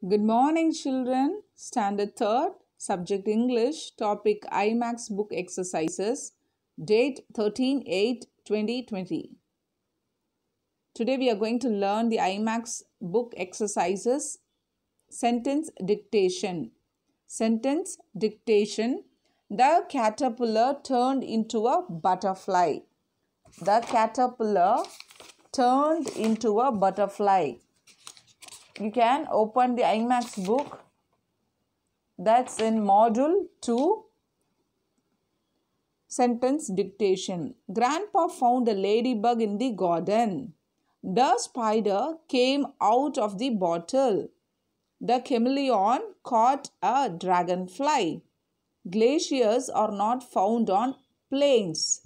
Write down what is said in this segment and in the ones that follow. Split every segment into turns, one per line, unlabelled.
Good morning, children. Standard 3rd, subject English, topic IMAX book exercises, date 13/8/2020. Today we are going to learn the IMAX book exercises, sentence dictation. Sentence dictation. The caterpillar turned into a butterfly. The caterpillar turned into a butterfly. You can open the IMAX book. That's in module 2, sentence dictation. Grandpa found a ladybug in the garden. The spider came out of the bottle. The chameleon caught a dragonfly. Glaciers are not found on plains.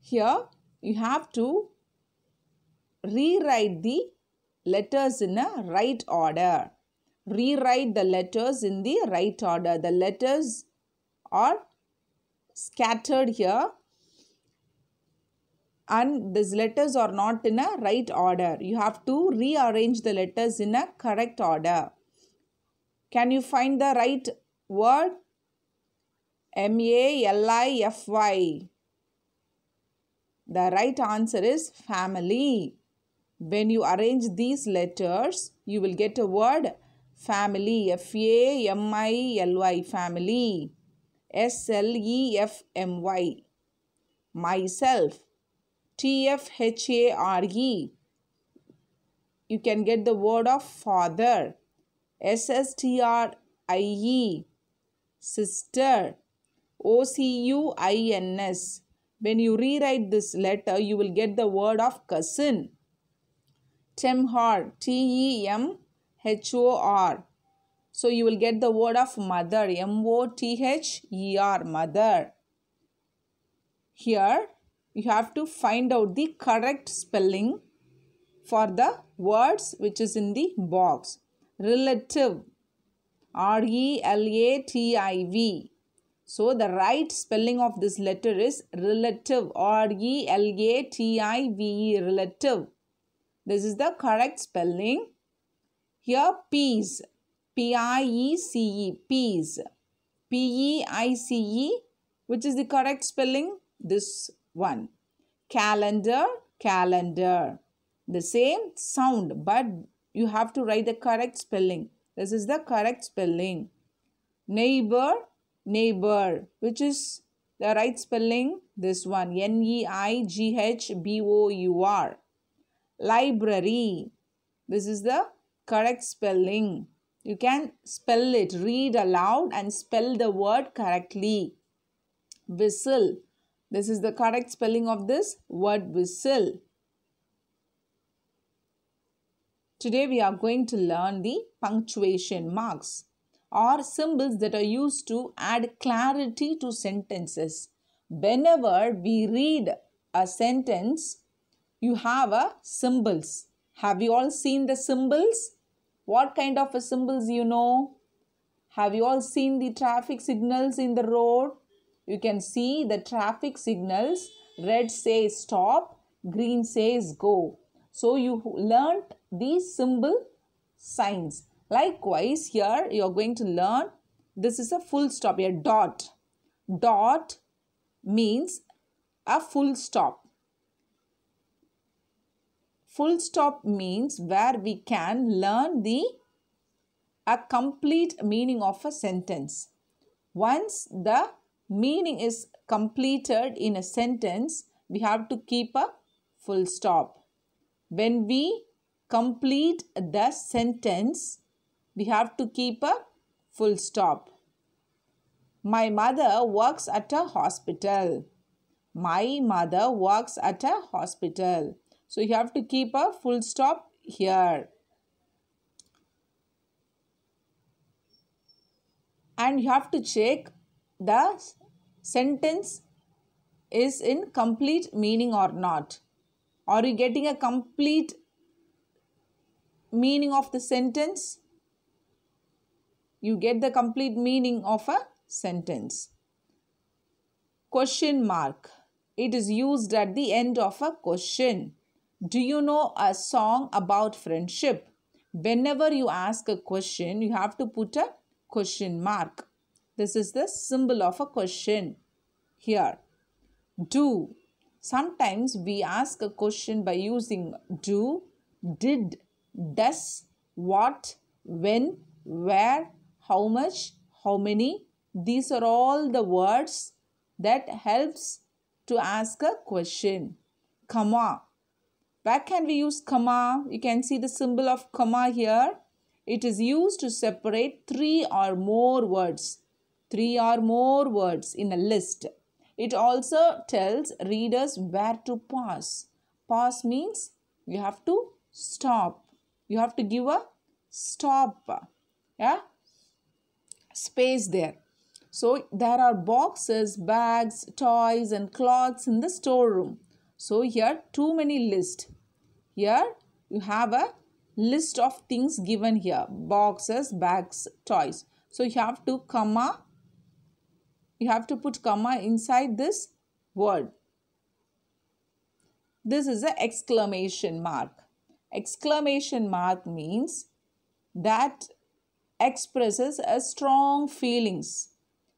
Here you have to rewrite the letters in a right order. Rewrite the letters in the right order. The letters are scattered here and these letters are not in a right order. You have to rearrange the letters in a correct order. Can you find the right word? M-A-L-I-F-Y. The right answer is family. When you arrange these letters, you will get a word family. F-A-M-I-L-Y, family. S-L-E-F-M-Y, myself. T-F-H-A-R-E. You can get the word of father. S-S-T-R-I-E, sister. O-C-U-I-N-S. When you rewrite this letter, you will get the word of cousin. Temhor, T-E-M-H-O-R. So you will get the word of mother, M-O-T-H-E-R, mother. Here you have to find out the correct spelling for the words which is in the box. Relative, R-E-L-A-T-I-V. So the right spelling of this letter is relative, R-E-L-A-T-I-V-E, relative. This is the correct spelling. Here peas, P-I-E-C-E, peas, P-E-I-C-E. Which is the correct spelling? This one. Calendar, calendar. The same sound, but you have to write the correct spelling. This is the correct spelling. Neighbor, neighbor. Which is the right spelling? This one. N-E-I-G-H-B-O-U-R. Library. This is the correct spelling. You can spell it. Read aloud and spell the word correctly. Whistle. This is the correct spelling of this word whistle. Today we are going to learn the punctuation marks or symbols that are used to add clarity to sentences. Whenever we read a sentence, you have a symbols. Have you all seen the symbols? What kind of a symbols you know? Have you all seen the traffic signals in the road? You can see the traffic signals. Red says stop, green says go. So you learnt these symbol signs. Likewise, here you are going to learn this is a full stop, a dot. Dot means a full stop. Full stop means where we can learn a complete meaning of a sentence. Once the meaning is completed in a sentence, we have to keep a full stop. When we complete the sentence, we have to keep a full stop. My mother works at a hospital. My mother works at a hospital. So you have to keep a full stop here. And you have to check the sentence is in complete meaning or not. Are you getting a complete meaning of the sentence? You get the complete meaning of a sentence. Question mark. It is used at the end of a question. Do you know a song about friendship? Whenever you ask a question, you have to put a question mark. This is the symbol of a question here. Do. Sometimes we ask a question by using do, did, does, what, when, where, how much, how many. These are all the words that helps to ask a question. Comma. Where can we use comma? You can see the symbol of comma here. It is used to separate three or more words. Three or more words in a list. It also tells readers where to pause. Pause means you have to stop. You have to give a stop. Yeah? Space there. So there are boxes, bags, toys and clothes in the storeroom. So here too many lists. Here you have a list of things given here. Boxes, bags, toys. So you have to comma. You have to put comma inside this word. This is an exclamation mark. Exclamation mark means that expresses a strong feelings.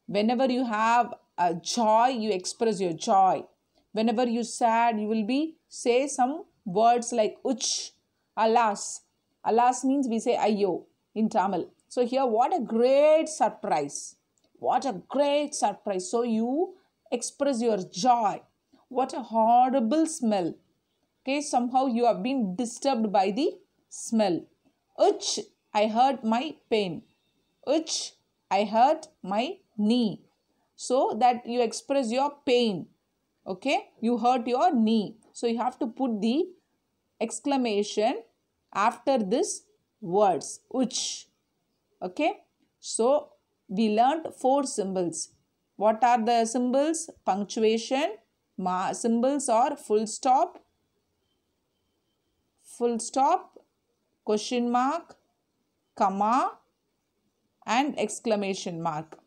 Whenever you have a joy, you express your joy. Whenever you sad, you will say some words like uch, alas. Alas means we say ayyo in Tamil. So here, what a great surprise. What a great surprise. So you express your joy. What a horrible smell. Okay, somehow you have been disturbed by the smell. Uch, I hurt my pain. Uch, I hurt my knee. So that you express your pain. Okay, you hurt your knee. So you have to put the exclamation after this words. Uch. Okay, so we learned 4 symbols. What are the symbols? Punctuation. Symbols are full stop, question mark, comma and exclamation mark.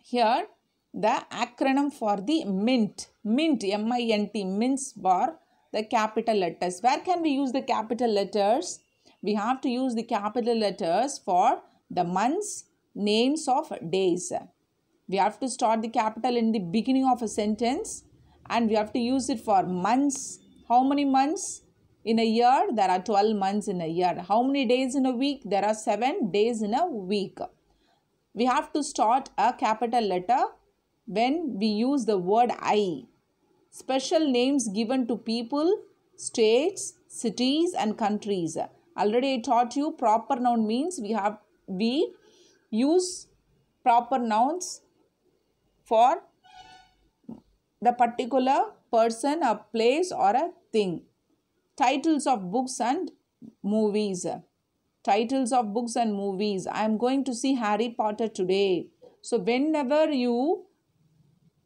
Here the acronym for the MINT, M-I-N-T, means for the capital letters. Where can we use the capital letters? We have to use the capital letters for the months, names of days. We have to start the capital in the beginning of a sentence and we have to use it for months. How many months in a year? There are 12 months in a year. How many days in a week? There are 7 days in a week. We have to start a capital letter when we use the word I. Special names given to people, states, cities and countries. Already I taught you proper noun means we use proper nouns for the particular person, a place or a thing. Titles of books and movies. Titles of books and movies. I am going to see Harry Potter today. So whenever you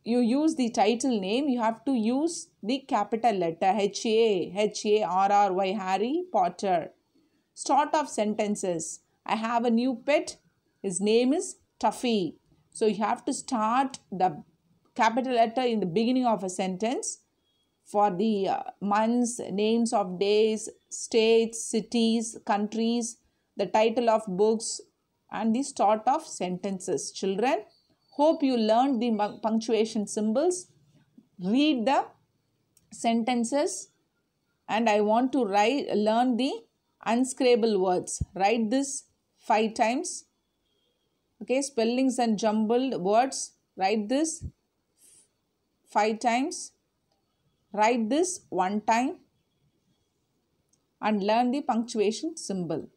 use the title name, you have to use the capital letter H-A-R-R-Y, Harry Potter. Start of sentences. I have a new pet. His name is Tuffy. So you have to start the capital letter in the beginning of a sentence for the months, names of days, states, cities, countries, the title of books and the start of sentences. Children, hope you learned the punctuation symbols. Read the sentences and I want to learn the unscribble words. Write this 5 times. Okay, spellings and jumbled words. Write this 5 times. Write this 1 time and learn the punctuation symbol.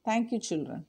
Thank you, children.